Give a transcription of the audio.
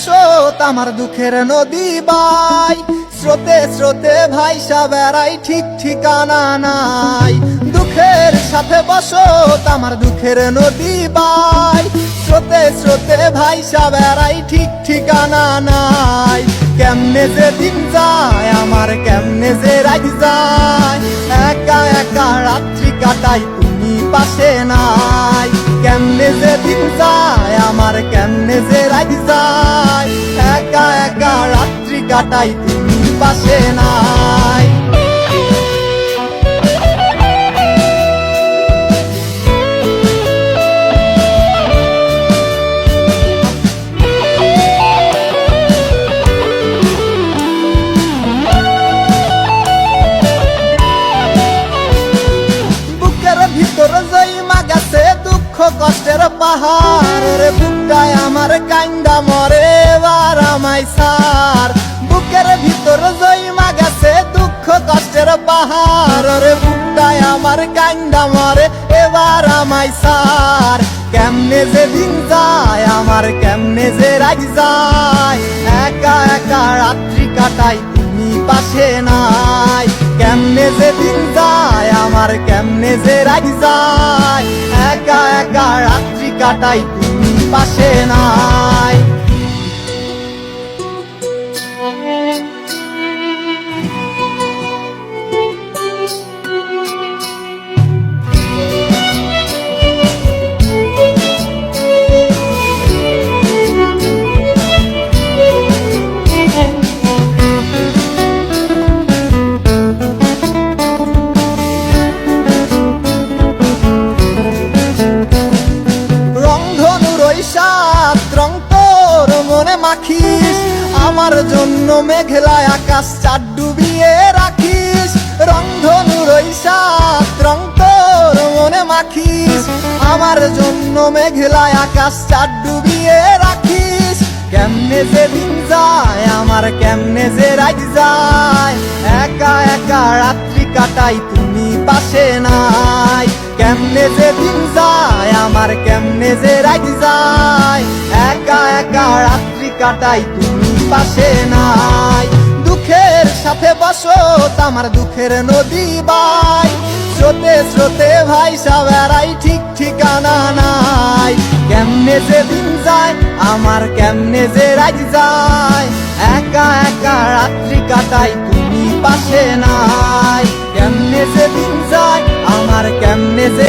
বসত আমার দুঃখের নদী বাই, স্রোতে স্রোতে ভাইসা বেড়াই ঠিক ঠিকানা নাই। দুঃখের সাথে বসত আমার দুঃখের নদী বাই, স্রোতে স্রোতে ভাইসা বেড়াই ঠিক ঠিকানা নাই। কেমনে যে দিন যায় আমার, কেমনে যে রাত যায়, একা একা রাত্রি কাটাই তুমি পাশে নাই। কেমনে যে দিন যায় আমার, কেমনে যে রাত যায়, একা একা রাত্রি কাটাই তুমি পাশে নাই। ভিতর জইমা গেছে দুঃখ কষ্টের পাহাড়, রে বুকটায় আমার কান্দা মরে এবার আমায় সার। বুকের ভিতর জইমা গেছে দুঃখ কষ্টের পাহাড়, রে বুকটায় আমার কান্দা মরে এবার আমায় সার। কেমনে যে দিন যায় আমার, কেমনে যে রাত যায়, একা একা রাত্রি কাটাই তুমি পাশে নাই। কেমনে যে দিন যায় আমার, কেমনে যে রাত যায়, একা একা রাত্রি কাটাই তুমি পাশে নাই। রং তোর মনে মাখিস, আমার জন্য মেঘলায় আকাশ চাঁদ ডুবিয়ে রাখিস। রংধনুর ওই সাত রং তোর মনে মাখিস, আমার জন্য মেঘলায় আকাশ চাঁদ ডুবিয়ে রাখিস। কেমনে যে দিন যায় আমার, কেমনে যে রাত যায়, একা একা রাত্রি কাটাই তুমি পাশে নাই। কেমনে যে দিন যায় আমার, কেমনে যে রাত যায়, একা একা রাত্রি কাটাই তুমি পাশে নাই। দুঃখের সাথে বসত আমার দুঃখের নদী বাই, স্রোতে স্রোতে ভাইসা বেড়াই ঠিক ঠিকানা নাই। কেমনে যে দিন যায় আমার, কেমনে যে রাত যায়, একা একা রাত্রি কাটাই তুমি পাশে নাই। কেমনে যে দিন